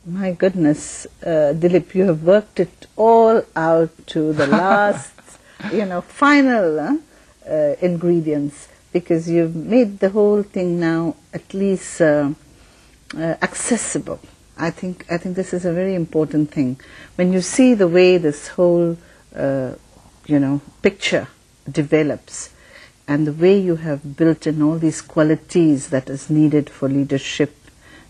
My goodness, Dilip, you have worked it all out to the last, final ingredients, because you've made the whole thing now at least accessible. I think this is a very important thing. When you see the way this whole, picture develops, and the way you have built in all these qualities that is needed for leadership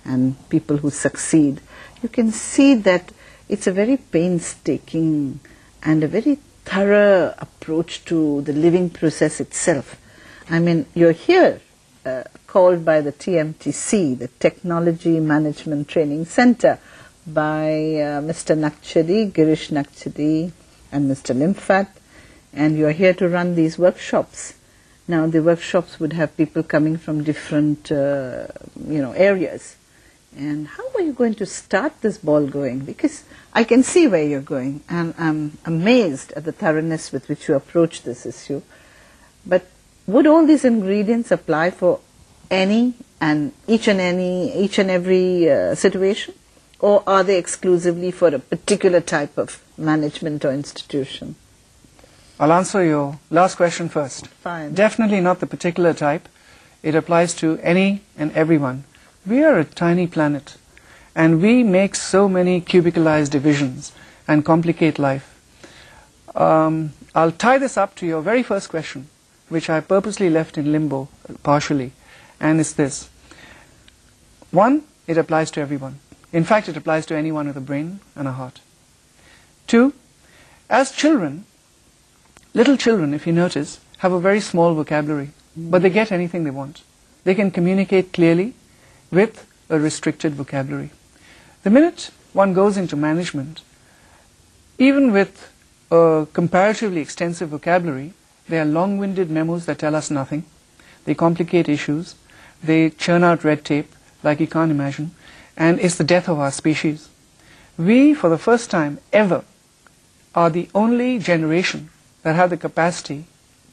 and people who succeed, you can see that it's a very painstaking and a very thorough approach to the living process itself. I mean, you're here called by the TMTC, the Technology Management Training Center, by Mr. Nakchadi, Girish Nakchadi and Mr. Limfat, and you're here to run these workshops. Now, the workshops would have people coming from different, areas. And how are you going to start this ball going? Because I can see where you're going, and I'm amazed at the thoroughness with which you approach this issue. But would all these ingredients apply for each and every situation? Or are they exclusively for a particular type of management or institution? I'll answer your last question first. Fine. Definitely not the particular type. It applies to any and everyone. We are a tiny planet, and we make so many cubicalized divisions and complicate life. I'll tie this up to your very first question, which I purposely left in limbo partially, and it's this. One, it applies to everyone. In fact, it applies to anyone with a brain and a heart. Two, as children, little children, if you notice, have a very small vocabulary, but they get anything they want. They can communicate clearly with a restricted vocabulary. The minute one goes into management, even with a comparatively extensive vocabulary, there are long-winded memos that tell us nothing. They complicate issues. They churn out red tape like you can't imagine. And it's the death of our species. We, for the first time ever, are the only generation that have the capacity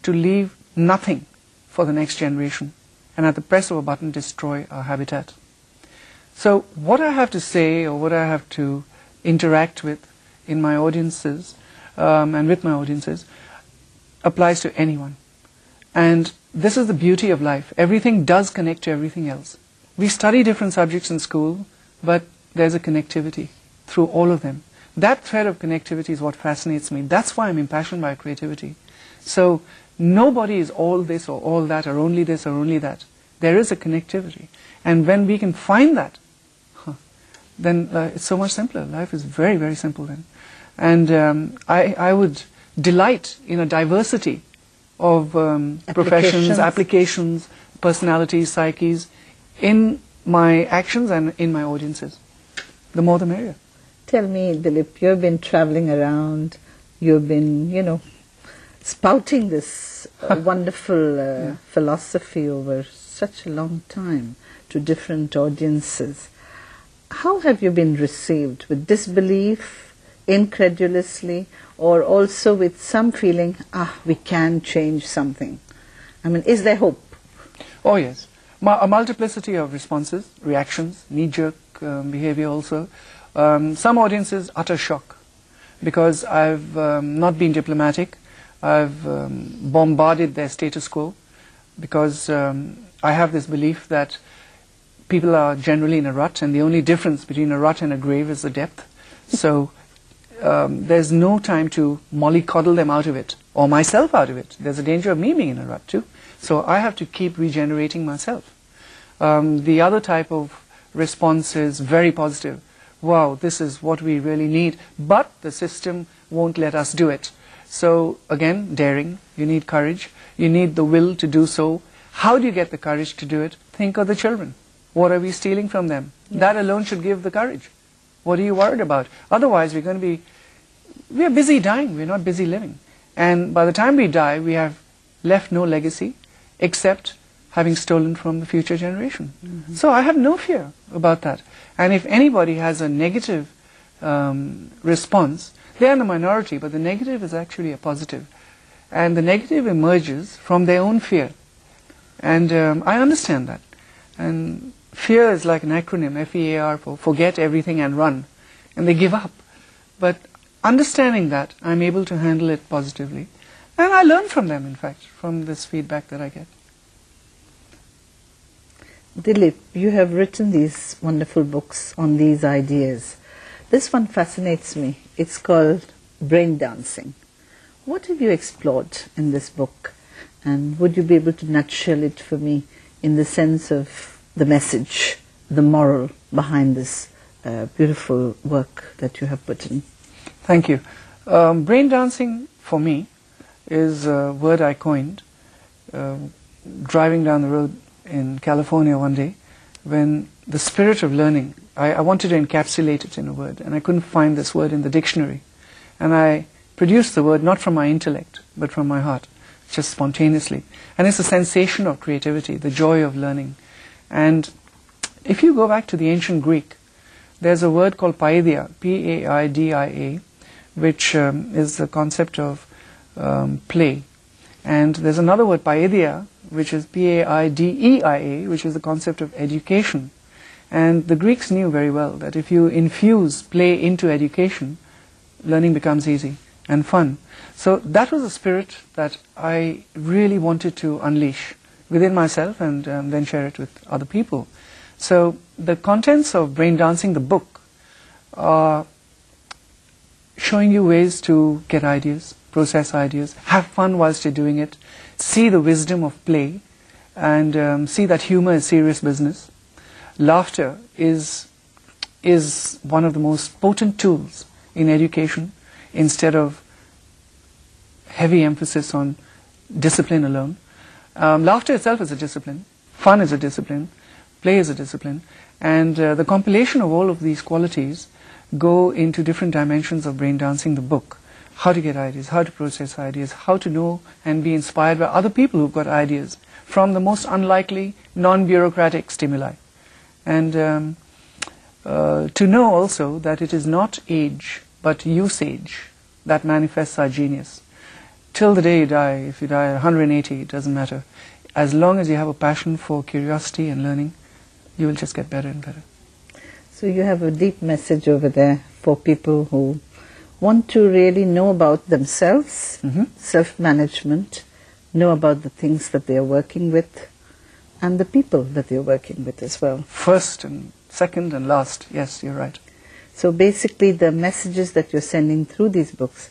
to leave nothing for the next generation, and at the press of a button destroy our habitat. So what I have to say, or what I have to interact with in my audiences, and with my audiences, applies to anyone. And this is the beauty of life. Everything does connect to everything else. We study different subjects in school, but there's a connectivity through all of them. That thread of connectivity is what fascinates me. That's why I'm impassioned by creativity. So nobody is all this or all that or only this or only that. There is a connectivity. And when we can find that, then it's so much simpler. Life is very, very simple then. And I would delight in a diversity of professions, applications, personalities, psyches, in my actions and in my audiences. The more the merrier. Tell me, Dilip, you've been traveling around, you've been, spouting this wonderful philosophy over such a long time to different audiences. How have you been received? With disbelief, incredulously, or also with some feeling, we can change something? I mean, is there hope? Oh yes. A multiplicity of responses, reactions, knee-jerk behavior also. Some audiences, utter shock, because I've not been diplomatic. I've bombarded their status quo, because I have this belief that people are generally in a rut, and the only difference between a rut and a grave is the depth. So there's no time to mollycoddle them out of it, or myself out of it. There's a danger of me being in a rut too. So I have to keep regenerating myself. The other type of response is very positive. Wow, this is what we really need, but the system won't let us do it. So again, daring, you need courage, you need the will to do so. How do you get the courage to do it? Think of the children. What are we stealing from them? Yes. That alone should give the courage. What are you worried about? Otherwise, we are busy dying, we're not busy living. And by the time we die, we have left no legacy except having stolen from the future generation. Mm-hmm. So I have no fear about that. And if anybody has a negative response, they are in the minority, but the negative is actually a positive. And the negative emerges from their own fear. And I understand that. And fear is like an acronym, FEAR, for forget everything and run, and they give up. But understanding that, I'm able to handle it positively, and I learn from them, in fact, from this feedback that I get. Dilip, you have written these wonderful books on these ideas. This one fascinates me. It's called Brain Dancing. What have you explored in this book? And would you be able to nutshell it for me in the sense of the message, the moral behind this beautiful work that you have put in? Thank you. Brain dancing, for me, is a word I coined driving down the road in California one day, when the spirit of learning, I wanted to encapsulate it in a word, and I couldn't find this word in the dictionary. And I produced the word not from my intellect, but from my heart, just spontaneously. And it's a sensation of creativity, the joy of learning. And if you go back to the ancient Greek, there's a word called paideia, P-A-I-D-I-A, which is the concept of play. And there's another word, paideia, which is P-A-I-D-E-I-A, which is the concept of education. And the Greeks knew very well that if you infuse play into education, learning becomes easy and fun. So that was a spirit that I really wanted to unleash within myself and then share it with other people. So the contents of Brain Dancing, the book, are showing you ways to get ideas, process ideas, have fun whilst you're doing it, see the wisdom of play, and see that humor is serious business. Laughter is one of the most potent tools in education, instead of heavy emphasis on discipline alone. Laughter itself is a discipline, fun is a discipline, play is a discipline, and the compilation of all of these qualities go into different dimensions of Brain Dancing, the book. How to get ideas, how to process ideas, how to know and be inspired by other people who've got ideas from the most unlikely, non-bureaucratic stimuli. And to know also that it is not age, but usage that manifests our genius. Till the day you die, if you die at 180, it doesn't matter. As long as you have a passion for curiosity and learning, you will just get better and better. So you have a deep message over there for people who want to really know about themselves, self-management, know about the things that they are working with, and the people that they are working with as well. First and second and last, yes, you're right. So basically the messages that you're sending through these books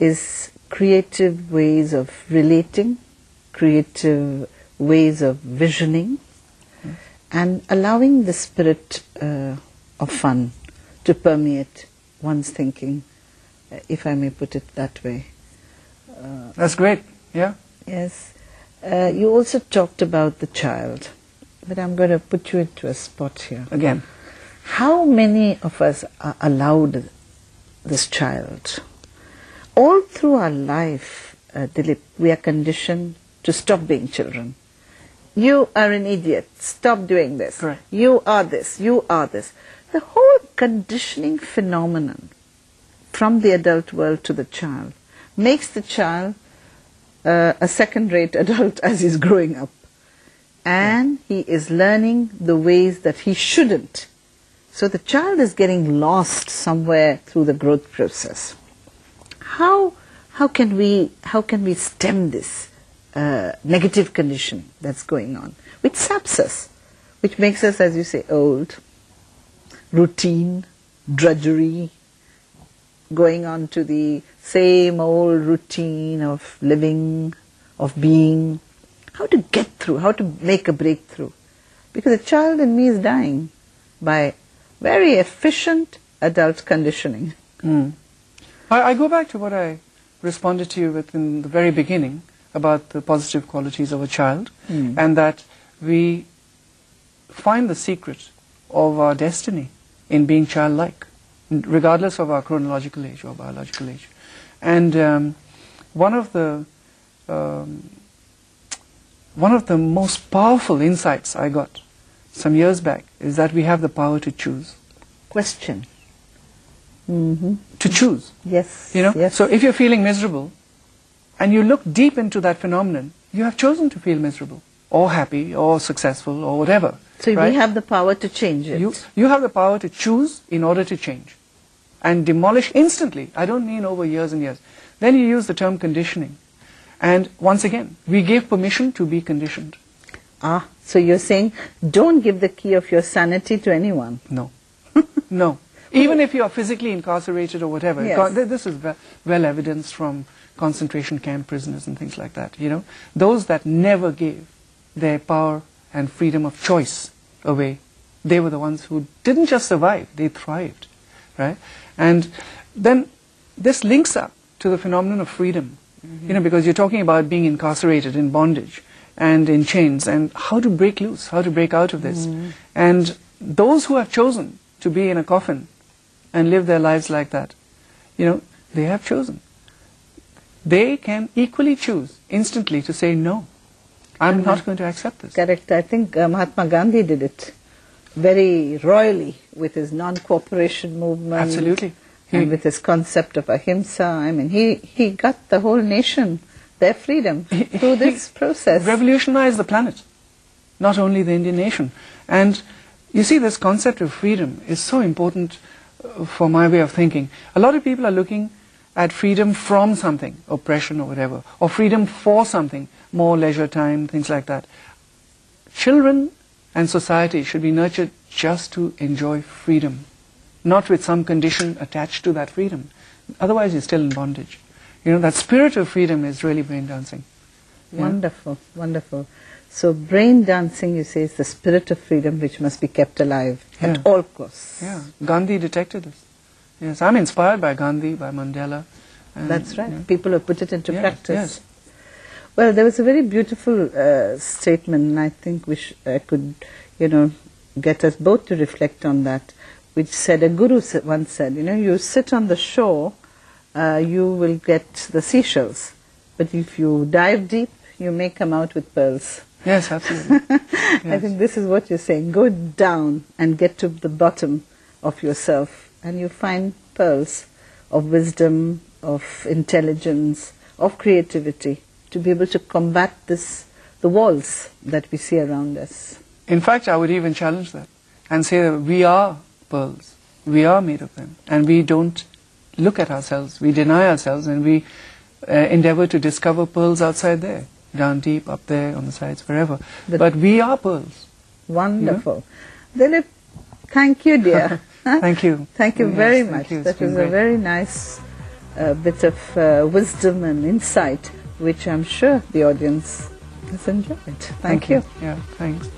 is creative ways of relating, creative ways of visioning, and allowing the spirit of fun to permeate one's thinking, if I may put it that way. That's great, yeah. Yes. You also talked about the child, but I'm going to put you into a spot here. Again. How many of us are allowed this child? All through our life, Dilip, we are conditioned to stop being children. You are an idiot, stop doing this. Correct. You are this, you are this. The whole conditioning phenomenon from the adult world to the child makes the child a second-rate adult as he's growing up. And he is learning the ways that he shouldn't. So the child is getting lost somewhere through the growth process. How can we stem this negative conditioning that's going on, which saps us, which makes us, as you say, old, routine, drudgery, going on to the same old routine of living, of being. How to get through, how to make a breakthrough. Because a child in me is dying by very efficient adult conditioning. I go back to what I responded to you with in the very beginning about the positive qualities of a child, and that we find the secret of our destiny in being childlike, regardless of our chronological age or biological age. And one of the most powerful insights I got some years back is that we have the power to choose. Question. To choose. Yes. You know? Yes. So if you're feeling miserable and you look deep into that phenomenon, you have chosen to feel miserable or happy or successful or whatever. So right? we have the power to change it. You have the power to choose in order to change and demolish instantly. I don't mean over years and years. Then you use the term conditioning. And once again, we give permission to be conditioned. Ah, so you're saying don't give the key of your sanity to anyone. No. No. Even if you are physically incarcerated or whatever. Yes. This is well evidenced from concentration camp prisoners and things like that. You know, those that never gave their power and freedom of choice away, they were the ones who didn't just survive, they thrived, right? And then this links up to the phenomenon of freedom, you know, because you're talking about being incarcerated in bondage and in chains, and how to break loose, how to break out of this. And those who have chosen to be in a coffin and live their lives like that, you know, they have chosen. They can equally choose instantly to say, no, I'm not going to accept this. Correct. I think Mahatma Gandhi did it very royally with his non-cooperation movement. Absolutely. And with his concept of ahimsa. I mean, he got the whole nation their freedom through this process. Revolutionized the planet, not only the Indian nation. And you see, this concept of freedom is so important for my way of thinking. A lot of people are looking at freedom from something, oppression or whatever, or freedom for something, more leisure time, things like that. Children and society should be nurtured just to enjoy freedom, not with some condition attached to that freedom. Otherwise, you're still in bondage. You know, that spirit of freedom is really brain dancing. Yeah. Wonderful, wonderful. So brain dancing, you say, is the spirit of freedom which must be kept alive at all costs. Yeah, Gandhi detected this. Yes, I'm inspired by Gandhi, by Mandela. And, that's right. You know, people have put it into practice. Yes. Well, there was a very beautiful statement, and I think I could, you know, get us both to reflect on that, which said, a guru once said, you know, you sit on the shore, you will get the seashells, but if you dive deep, you may come out with pearls. Yes, absolutely. Yes. I think this is what you're saying. Go down and get to the bottom of yourself, and you find pearls of wisdom, of intelligence, of creativity, to be able to combat the walls that we see around us. In fact, I would even challenge that and say that we are pearls. We are made of them. And we don't look at ourselves. We deny ourselves, and we endeavor to discover pearls outside there, down deep, up there, on the sides, wherever. But we are pearls. Wonderful. You know? Dilip, thank you, dear. Thank you. Thank you very much. You. That was a very nice bit of wisdom and insight, which I'm sure the audience has enjoyed. Thank you. Yeah, thanks.